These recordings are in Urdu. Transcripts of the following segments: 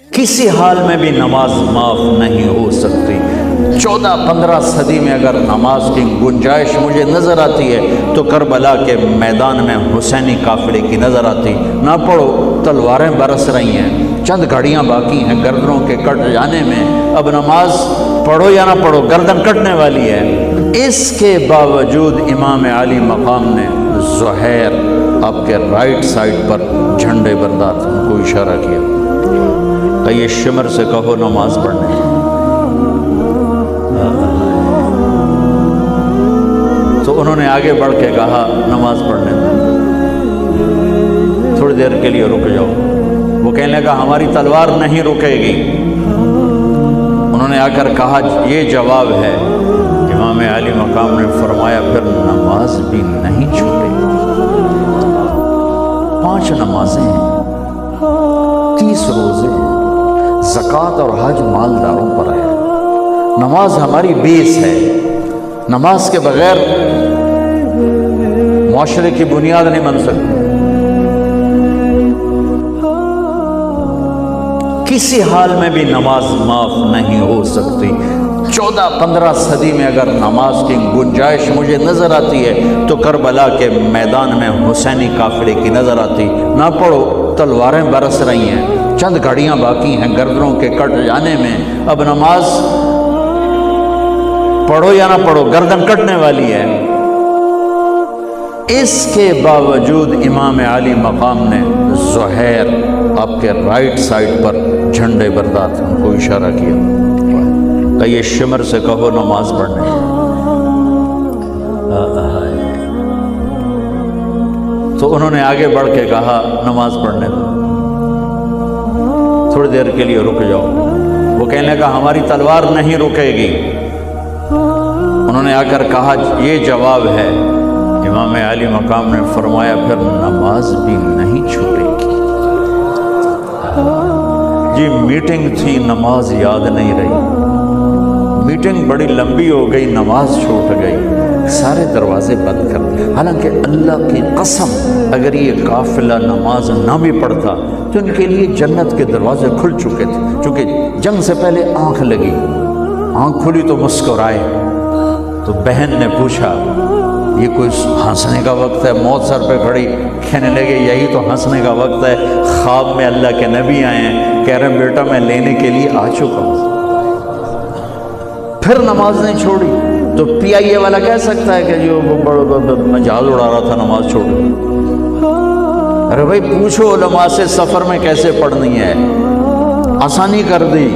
کسی حال میں بھی نماز معاف نہیں ہو سکتی۔ 14-15 صدی میں اگر نماز کی گنجائش مجھے نظر آتی ہے تو کربلا کے میدان میں حسینی قافلے کی نظر آتی۔ نہ پڑھو، تلواریں برس رہی ہیں، چند گھڑیاں باقی ہیں گردنوں کے کٹ جانے میں، اب نماز پڑھو یا نہ پڑھو گردن کٹنے والی ہے۔ اس کے باوجود امام علی مقام نے زہیر آپ کے رائٹ سائڈ پر جھنڈے بردار ان کو اشارہ کیا کہ یہ شمر سے کہو نماز پڑھنے۔ تو انہوں نے آگے بڑھ کے کہا نماز پڑھنے تھوڑی دیر کے لیے رک جاؤ۔ وہ کہنے لگا ہماری تلوار نہیں رکے گی۔ انہوں نے آ کر کہا یہ جواب ہے۔ امام علی مقام نے فرمایا پھر نماز بھی نہیں چھوٹے گی۔ 5 نمازیں ہیں، 30 روزے ہیں، زکوٰۃ اور حج مالداروں پر ہے۔ نماز ہماری بیس ہے۔ نماز کے بغیر معاشرے کی بنیاد نہیں بن سکتی۔ کسی حال میں بھی نماز معاف نہیں ہو سکتی۔ 14-15 صدی میں اگر نماز کی گنجائش مجھے نظر آتی ہے تو کربلا کے میدان میں حسینی قافلے کی نظر آتی۔ نہ پڑھو، تلواریں برس رہی ہیں، چند گھڑیاں باقی ہیں گردنوں کے کٹ جانے میں، اب نماز پڑھو یا نہ پڑھو گردن کٹنے والی ہے۔ اس کے باوجود امام علی مقام نے زہیر آپ کے رائٹ سائڈ پر جھنڈے بردار ان کو اشارہ کیا کہ یہ شمر سے کہو نماز پڑھنے۔ تو انہوں نے آگے بڑھ کے کہا نماز پڑھنے تھوڑی دیر کے لیے رک جاؤ۔ وہ کہنے لگا ہماری تلوار نہیں رکے گی۔ انہوں نے آ کر کہا یہ جواب ہے۔ امام علی مقام نے فرمایا پھر نماز بھی نہیں چھوٹے گی۔ جی میٹنگ تھی، نماز یاد نہیں رہی، میٹنگ بڑی لمبی ہو گئی، نماز چھوٹ گئی، سارے دروازے بند کر دیے۔ حالانکہ اللہ کی قسم اگر یہ قافلہ نماز نہ بھی پڑھتا تو ان کے لیے جنت کے دروازے کھل چکے تھے، چونکہ جنگ سے پہلے آنکھ لگی، آنکھ کھلی تو مسکرائے۔ تو بہن نے پوچھا یہ کوئی ہنسنے کا وقت ہے؟ موت سر پہ کھڑی، کہنے لگے یہی تو ہنسنے کا وقت ہے۔ خواب میں اللہ کے نبی آئے ہیں، کہہ رہے ہیں بیٹا میں لینے کے لیے آ چکا ہوں۔ پھر نماز نہیں چھوڑی تو پی آئی اے والا کہہ سکتا ہے کہ جو میں جہاز اڑا رہا تھا نماز چھوڑ دی۔ ارے بھائی پوچھو علماء سے سفر میں کیسے پڑھنی ہے، آسانی کر دی،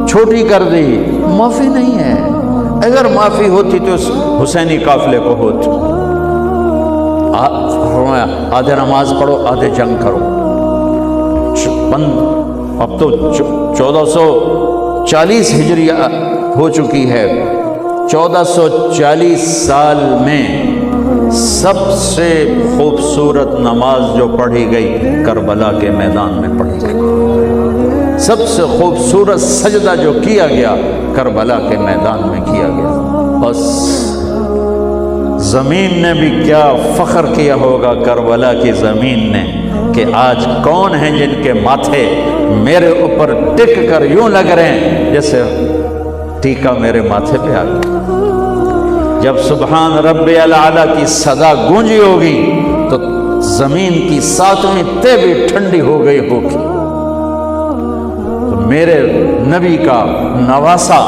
چھوٹی کر دی، معافی نہیں ہے۔ اگر معافی ہوتی تو اس حسینی قافلے کو ہوتی۔ آدھے نماز پڑھو، آدھے جنگ کرو۔ اب تو 1440 ہجری ہو چکی ہے۔ 1440 سال میں سب سے خوبصورت نماز جو پڑھی گئی کربلا کے میدان میں پڑھی گئی۔ سب سے خوبصورت سجدہ جو کیا گیا کربلا کے میدان میں کیا گیا۔ بس زمین نے بھی کیا فخر کیا ہوگا کربلا کی زمین نے کہ آج کون ہیں جن کے ماتھے میرے اوپر ٹک کر یوں لگ رہے ہیں جیسے ٹیکا میرے ماتھے پہ آ گیا۔ جب سبحان رب الاعلیٰ کی صدا گونجی ہوگی تو زمین کی 7ویں تہ بھی ٹھنڈی ہو گئی ہوگی۔ تو میرے نبی کا نواسا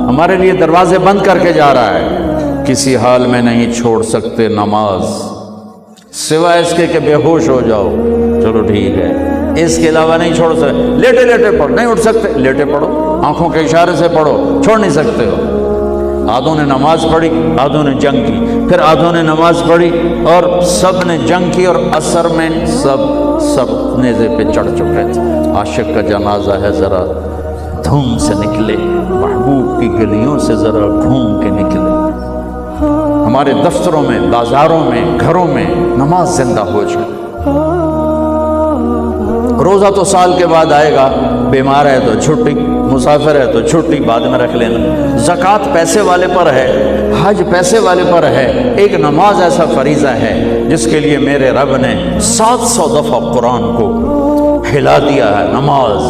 ہمارے لیے دروازے بند کر کے جا رہا ہے۔ کسی حال میں نہیں چھوڑ سکتے نماز، سوائے اس کے کہ بے ہوش ہو جاؤ، چلو ٹھیک ہے، اس کے علاوہ نہیں چھوڑ سکتے۔ لیٹے لیٹے پڑھو، نہیں اٹھ سکتے لیٹے پڑھو، آنکھوں کے اشارے سے پڑھو، چھوڑ نہیں سکتے ہو۔ آدھوں نے نماز پڑھی، آدھوں نے جنگ کی، پھر آدھوں نے نماز پڑھی اور سب نے جنگ کی، اور عصر میں سب نیزے پہ چڑھ چکے تھے۔ عاشق کا جنازہ ہے، ذرا دھوم سے نکلے، محبوب کی گلیوں سے ذرا گھوم کے نکلے۔ ہمارے دفتروں میں، بازاروں میں، گھروں میں نماز زندہ ہو جائے۔ روزہ تو سال کے بعد آئے گا، بیمار ہے تو چھٹی، مسافر ہے تو چھٹی بعد میں رکھ لینا۔ زکوٰۃ پیسے والے پر ہے، حج پیسے والے پر ہے، ایک نماز ایسا فریضہ ہے جس کے لیے میرے رب نے 700 دفعہ قرآن کو ہلا دیا ہے۔ نماز